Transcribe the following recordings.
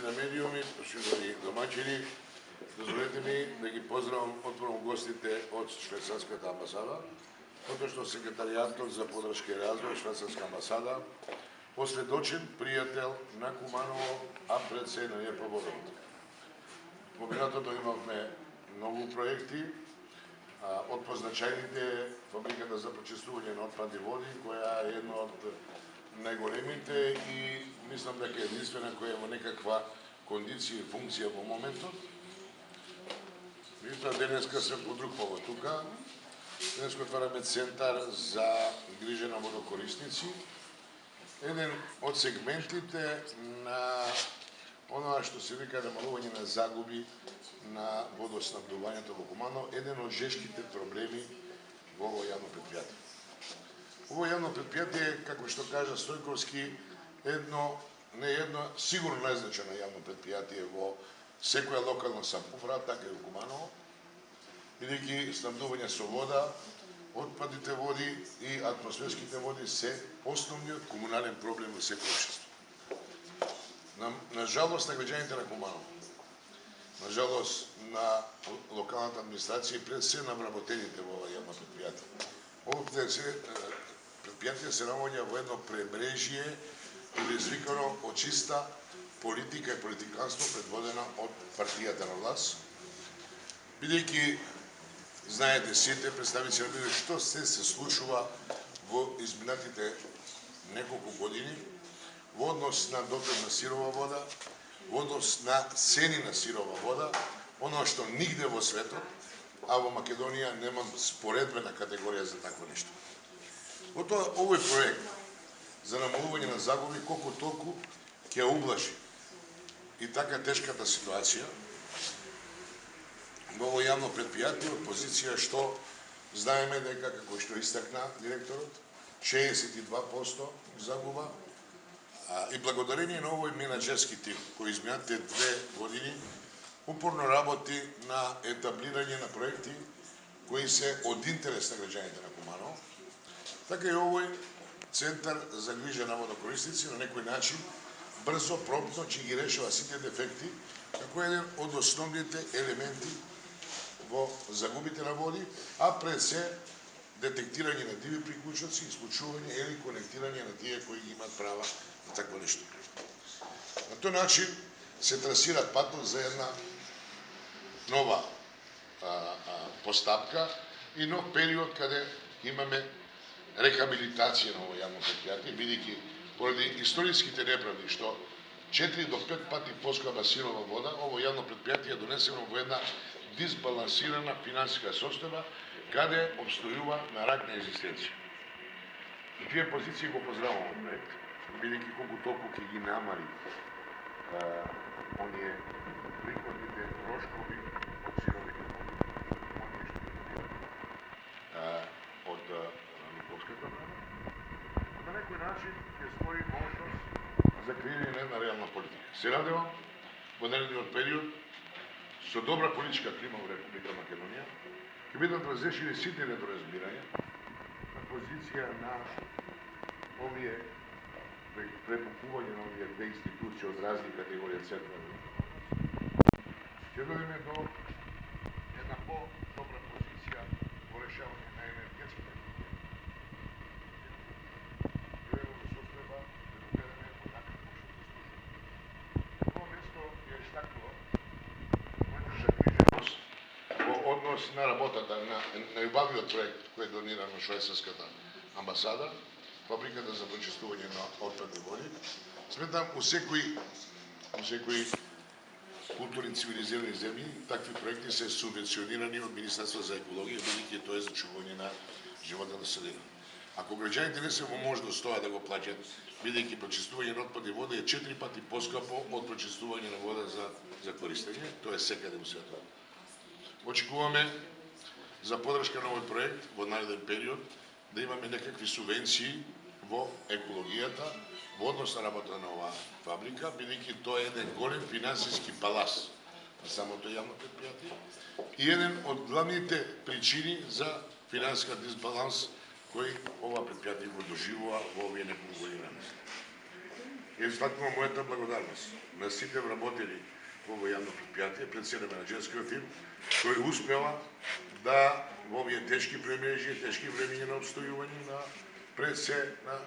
на медиуми, почитани домаќини, дозволете ми да ги поздравам отворно гостите од Швајцарската амбасада, потоа што секретаријатот за подршка и развој Швајцарска амбасада осведочен пријател на Куманово, а пред се на ЈПВ. Во минатото имавме многу проекти, од позначајните фабриката за прочистување на отпадни води, која е една од најголемите и мислам дека е единствена која е во некаква кондиција и функција во моментот. Меѓутоа денеска сме по друг повод тука. Денеска отвараме центар за грижа на водокорисници. Еден од сегментите на оноа што се вика намалување на загуби на водоснабдувањето во Куманово, еден од жешките проблеми во ово јавно предпријатие. Ово јавно предпријатие, како што кажа Стојковски, не едно сигурно најзначајно јавно предпријатие во секоја локална самоуправа, така и во Куманово, бидејќи снабдување со вода, отпадните води и атмосферските води се основниот комунален проблем во секој општество. На жалост на граѓаните на Куманово, на жалост на локалната администрација и пред се на вработените во ова јавно предпријатие. Ово предпријатие се наоѓа во едно пребрежје предизвикано од чиста политика и политиканство предводена од партијата на власт, бидејќи знаете сите представници на бидејќи што се случува во изминатите неколку години во однос на доток на сирова вода, во однос на цени на сирова вода, оно што нигде во светот, а во Македонија нема споредбена категорија за такво нешто. Потоа овој проект за намалување на загуби колку толку ќе ублажи и така тешката ситуација во ово јавно предпријатие од позиција што знаеме дека, како што истакна директорот, 62% загуба, и благодарение на овој менаџерски тим, кој изминатите 2 години упорно работи на етаблирање на проекти кои се од интерес на граѓаните на Куманово, така и овој центар за грижа на водокорисници на некој начин брзо, промптно ќе ги решава сите дефекти, како еден од основните елементи во загубите на води, а пред се детектирање на диви приклучоци, исклучување или конектирање на тие кои ги имат права на такво нешто. На тој начин се трасира патот за една нова постапка и нов период каде имаме рехабилитација на ово јавно предпријатие, бидејќи поради историските неправди што 4 до 5 пати поскапа сирова вода, ово јавно предпријатие е донесено во една дисбалансирана финансиска состојба, каде обстојува на рак на екзистенција. И тие позиции го поздравувам овој проект, бидејќи колку толку ќе ги намали оние приходните трошкови од сировите води, оние што ги добиваме од Николската брана, на некој начин ќе створи можност за креирање на една реална политика. Се надевам во наредниот период со добра политичка клима во Република Македонија ќе бидат разрешени сите недоразбирања на позиција на овие препукување на овие две институции од разни категории централни. Ќе дојдеме до една по-добра позиција во решавање на енергетските проблеми. Ќе дојдеме до состојба да го гледаме одакle што заслужува. Ово место е истакнува мојата загриженост во однос на работата на најубавиот проект кој е дониран на Швајцарската амбасада, фабриката за прочистување на отпадни води. Сметам у секои културни цивилизирани земји такви проекти се субвенционирани од Министерство за екологија, бидејќи тоа е зачувување на животот на средина. Ако граѓаните не се во можност тоа да го плаќат, бидејќи прочистување на отпадни води е 4 пати поскапо од прочистување на вода за користење, тоа е секаде во светот. Очекуваме за подршка на овој проект во нареден период да имаме некакви субвенции во екологијата во однос на работа на оваа фабрика, бидејќи тоа е еден голем финансиски палас на самото јавно предпријатие и еден од главните причини за финансиска дисбаланс кој ова предпријатие го доживува во овие неколку години. Ја изтакнувам мојата благодарност на сите вработели во ово јавно предпријатие, пред се менаџерскиот тим, кој успела да во овие тешки премрежи, тешки времиња на обстојување на пред се на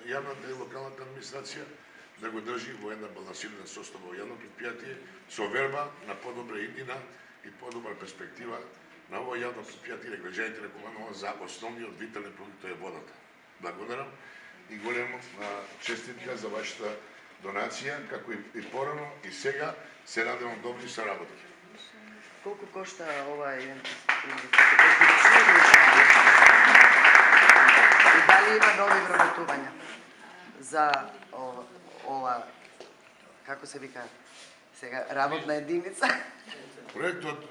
јавната и локалната администрација, да го држи во една балансирана состава во јавно предпријатие со верба на подобра иднина и подобра перспектива на ово јавно предпријатие и граѓаните на Куманово за основниот витален продукт е водата. Благодарам и голема честитка за вашата донација, како и порано и сега се надевам добри соработки. Колку кошта ова идентификација? И дали има нови вработувања за ова, како се вика сега, работна единица? Проектот,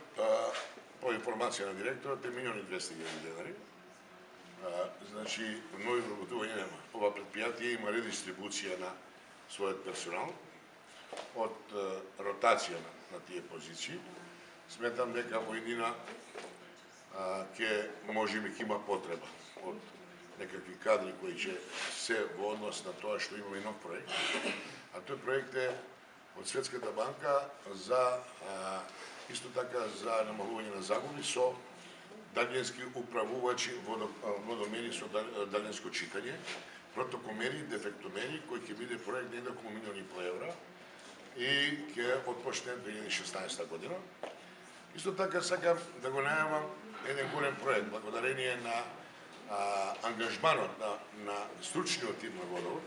по информација на директорот, е 1.200.000 денари. Значи, нови вработувања нема. Ова предпријатие има редистрибуција на својот персонал од ротација на тие позиции. Сметам дека во иднина ќе можеби ќе има потреба од некакви кадри кои ќе се во однос на тоа што имаме нов проект. А тој проект е од Светската банка за исто така за намалување на загуби со далјински управувачи водомери со далјинско читање, протокомери, дефектомери, кој ќе биде проект на 1,5 милиони евра и ќе отпочне 2016 година. Исто така сакам да го најавам еден голем проект, благодарение на ангажманот на стручниот тим на Водовод,